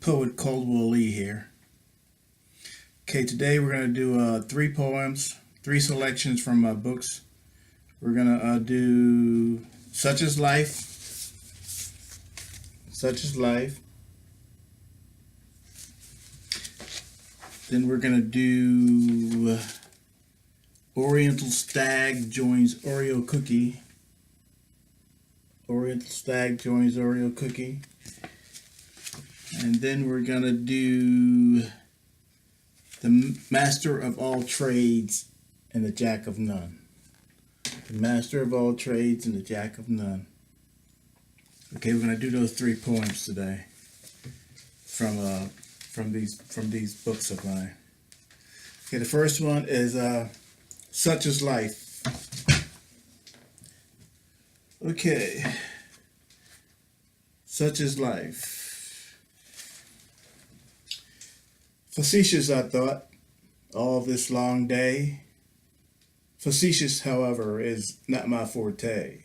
Poet Caldwell Lee here. Okay, today we're going to do three poems, three selections from my books. We're going to do Such is Life, Such is Life. Then we're going to do Oriental Stag joins Oreo Cookie. Oriental Stag joins Oreo Cookie. And then we're going to do the Master of All Trades and the Jack of None. The Master of All Trades and the Jack of None. Okay, we're going to do those three poems today from these books of mine. Okay, the first one is Such is Life. Okay. Such is life. Facetious, I thought, all this long day. Facetious, however, is not my forte.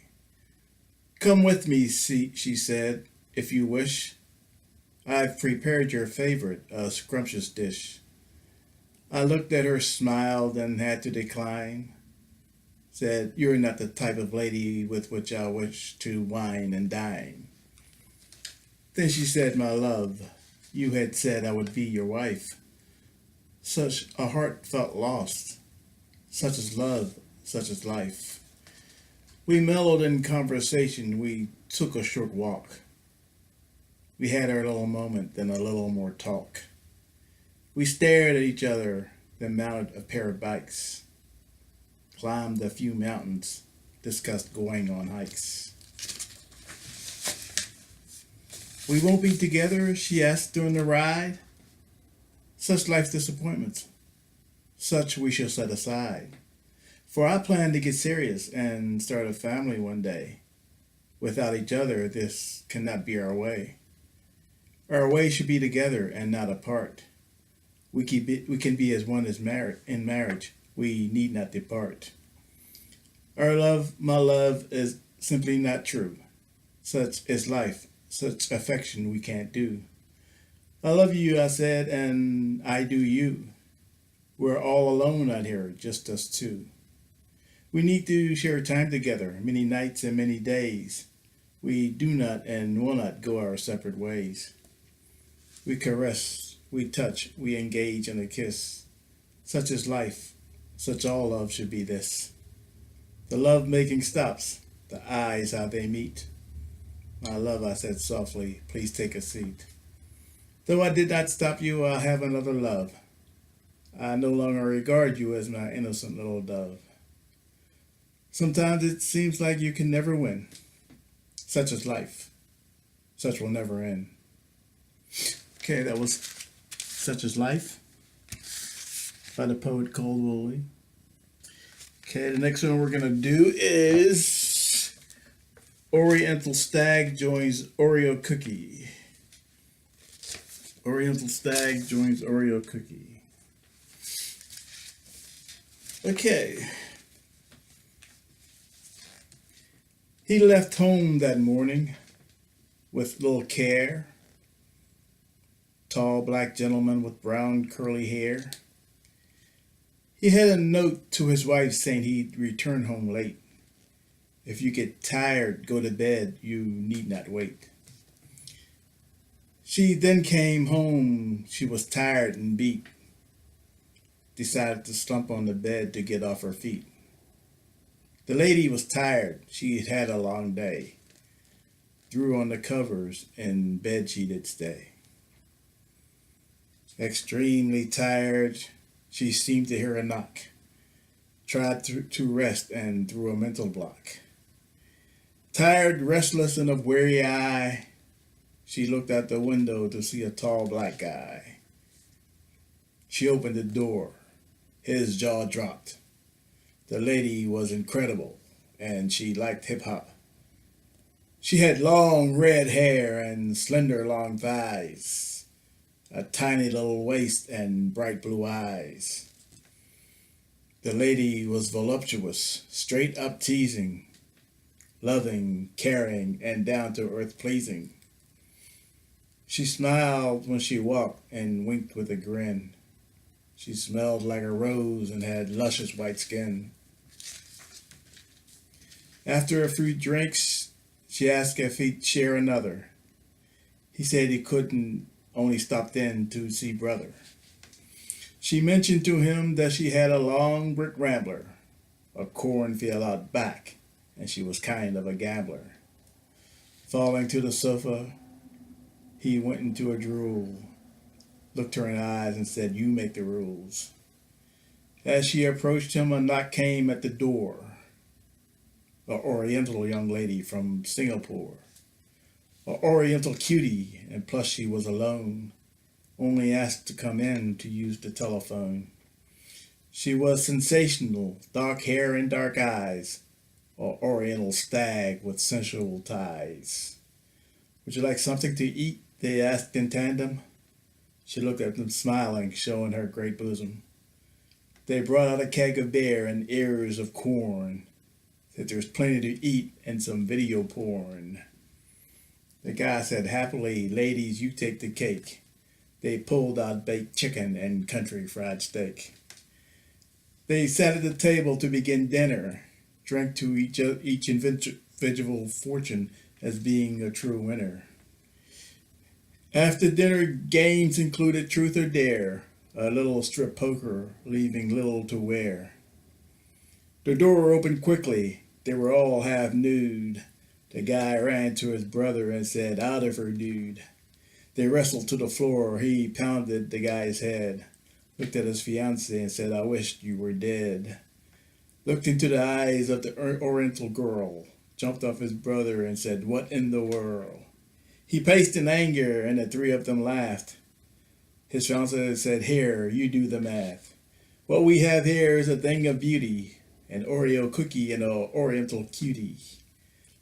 Come with me, she said, if you wish. I've prepared your favorite, a scrumptious dish. I looked at her, smiled, and had to decline. Said, you're not the type of lady with which I wish to wine and dine. Then she said, my love, you had said I would be your wife. Such a heart felt lost. Such is love, such is life. We mellowed in conversation. We took a short walk. We had our little moment, then a little more talk. We stared at each other, then mounted a pair of bikes. Climbed a few mountains, discussed going on hikes. We won't be together, she asked during the ride. Such life's disappointments, such we shall set aside. For I plan to get serious and start a family one day. Without each other, this cannot be our way. Our way should be together and not apart. We can be as one as in marriage. We need not depart. Our love, my love, is simply not true. Such is life. Such affection we can't do. I love you, I said, and I do you. We're all alone out here, just us two. We need to share time together, many nights and many days. We do not and will not go our separate ways. We caress, we touch, we engage in a kiss. Such is life, such all love should be this. The love-making stops, the eyes how they meet. My love, I said softly, please take a seat. Though I did not stop you, I have another love. I no longer regard you as my innocent little dove. Sometimes it seems like you can never win. Such is life. Such will never end. Okay, that was Such is Life by the poet Caldwell Lee. Okay, the next one we're going to do is Oriental Stag joins Oreo Cookie. Oriental Stag joins Oreo Cookie. Okay. He left home that morning with little care. Tall black gentleman with brown curly hair. He had a note to his wife saying he'd return home late. If you get tired, go to bed. You need not wait. She then came home. She was tired and beat. Decided to slump on the bed to get off her feet. The lady was tired. She had had a long day. Threw on the covers. In bed she did stay. Extremely tired, she seemed to hear a knock. Tried to rest and threw a mental block. Tired, restless, and of weary eye, she looked out the window to see a tall black guy. She opened the door. His jaw dropped. The lady was incredible, and she liked hip-hop. She had long red hair and slender long thighs, a tiny little waist and bright blue eyes. The lady was voluptuous, straight up teasing, loving, caring, and down to earth pleasing. She smiled when she walked and winked with a grin. She smelled like a rose and had luscious white skin. After a few drinks, she asked if he'd share another. He said he couldn't, only stopped in to see brother. She mentioned to him that she had a long brick rambler, a cornfield out back, and she was kind of a gambler. Falling to the sofa, he went into a drool, looked her in the eyes and said, "You make the rules." As she approached him, a knock came at the door. An Oriental young lady from Singapore. An Oriental cutie, and plus she was alone. Only asked to come in to use the telephone. She was sensational, dark hair and dark eyes. An Oriental stag with sensual ties. "Would you like something to eat?" they asked in tandem. She looked at them smiling, showing her great bosom. They brought out a keg of beer and ears of corn. Said there was plenty to eat and some video porn. The guy said happily, "Ladies, you take the cake." They pulled out baked chicken and country fried steak. They sat at the table to begin dinner, drank to each individual fortune as being a true winner. After dinner, games included truth or dare, a little strip poker, leaving little to wear. The door opened quickly. They were all half nude. The guy ran to his brother and said, "Out of her, dude." They wrestled to the floor. He pounded the guy's head, looked at his fiancée and said, "I wished you were dead." Looked into the eyes of the Oriental girl, jumped off his brother and said, "What in the world?" He paced in anger and the three of them laughed. His fiancée said, "Here, you do the math. What we have here is a thing of beauty, an Oreo cookie and an Oriental cutie.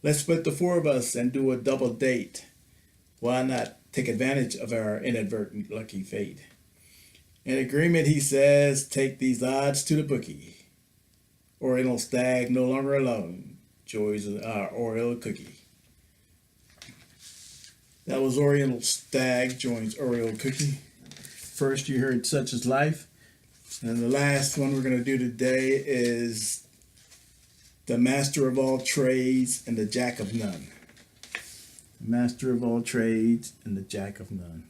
Let's split the four of us and do a double date. Why not take advantage of our inadvertent lucky fate?" In agreement, he says, "Take these odds to the bookie. Oriental Stag no longer alone. Joys of our Oreo Cookie." That was Oriental Stag joins Oreo Cookie. First, you heard Such is Life. And the last one we're going to do today is The Master of All Trades and the Jack of None. The Master of All Trades and the Jack of None.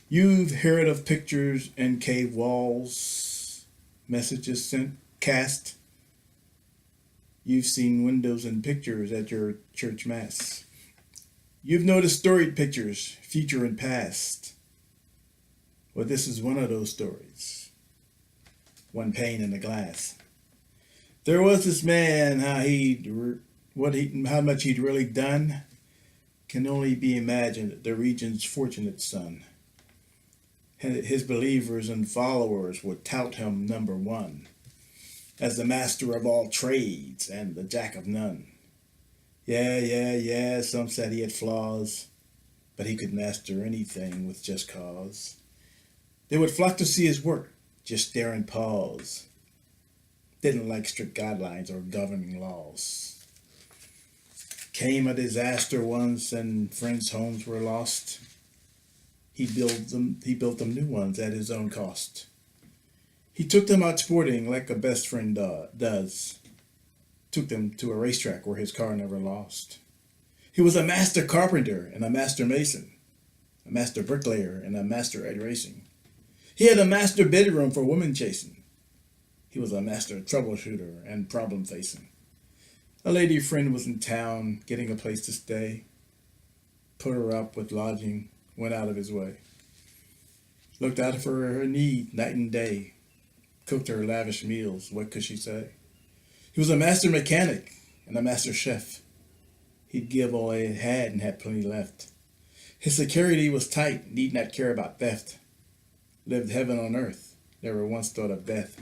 You've heard of pictures and cave walls, messages sent, cast. You've seen windows and pictures at your church mass. You've noticed storied pictures, future and past. Well, this is one of those stories. One pane in the glass. There was this man, how much he'd really done can only be imagined. The region's fortunate son. His believers and followers would tout him number one as the master of all trades and the jack of none. Yeah, some said he had flaws, but he could master anything with just cause. They would flock to see his work, just stare and pause. Didn't like strict guidelines or governing laws. Came a disaster once and friends' homes were lost. He built them new ones at his own cost. He took them out sporting like a best friend does. Took them to a racetrack where his car never lost. He was a master carpenter and a master mason, a master bricklayer and a master at racing. He had a master bedroom for women chasing. He was a master troubleshooter and problem facing. A lady friend was in town getting a place to stay. Put her up with lodging, went out of his way. Looked out for her need night and day. Cooked her lavish meals, what could she say? He was a master mechanic and a master chef. He'd give all he had and had plenty left. His security was tight, need not care about theft. Lived heaven on earth, never once thought of death.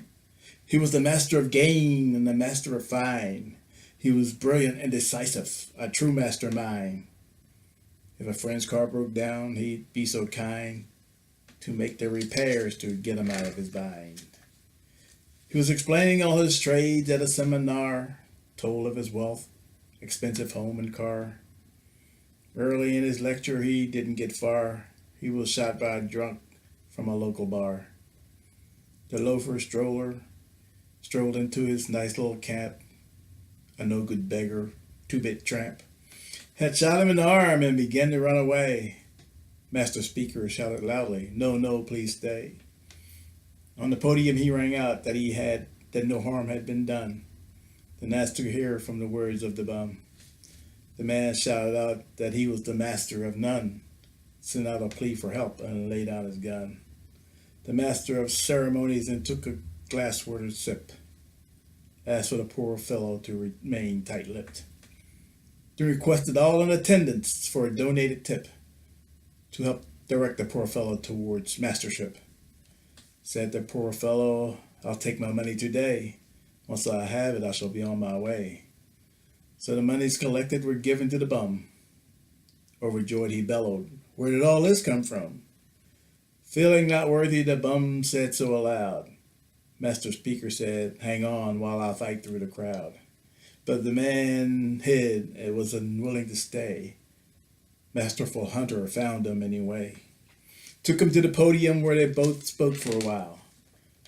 He was the master of gain and the master of fine. He was brilliant and decisive, a true mastermind. If a friend's car broke down, he'd be so kind to make the repairs to get him out of his bind. He was explaining all his trades at a seminar, told of his wealth, expensive home and car. Early in his lecture, he didn't get far. He was shot by a drunk from a local bar. The loafer stroller strolled into his nice little camp. A no good beggar, 2-bit tramp, had shot him in the arm and began to run away. Master Speaker shouted loudly, "No, no, please stay." On the podium he rang out that no harm had been done. The master could hear from the words of the bum. The man shouted out that he was the master of none, sent out a plea for help, and laid down his gun. The master of ceremonies then took a glass-watered sip, asked for the poor fellow to remain tight-lipped, then requested all in attendance for a donated tip to help direct the poor fellow towards mastership. Said the poor fellow, "I'll take my money today. Once I have it, I shall be on my way." So the monies collected were given to the bum. Overjoyed, he bellowed, "Where did all this come from?" Feeling not worthy, the bum said so aloud. Master Speaker said, "Hang on while I fight through the crowd." But the man hid and was unwilling to stay. Masterful hunter found him anyway. Took him to the podium where they both spoke for a while.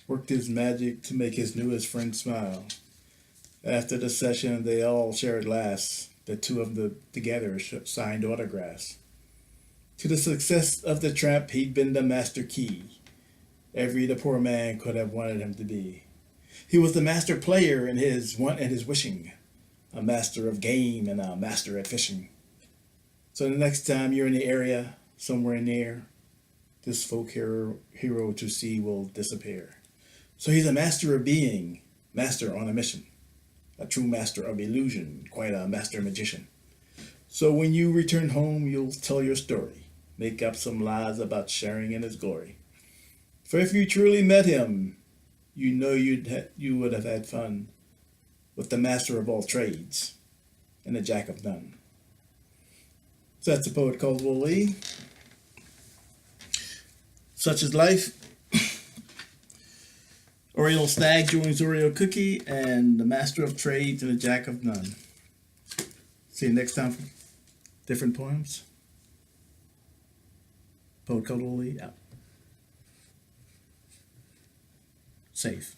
Worked his magic to make his newest friend smile. After the session, they all shared laughs. The two of them together signed autographs. To the success of the tramp, he'd been the master key. The poor man could have wanted him to be. He was the master player in his want and his wishing. A master of game and a master at fishing. So the next time you're in the area, somewhere near, this folk hero to see will disappear. So he's a master of being, master on a mission. A true master of illusion, quite a master magician. So when you return home, you'll tell your story. Make up some lies about sharing in his glory. For if you truly met him, you know you would have had fun with the master of all trades and the jack of none. So that's the poet Caldwell Lee. Such is life. Oriental Stag joins Oreo Cookie and the master of trades and the jack of none. See you next time for different poems. Poet Caldwell Lee out. Safe.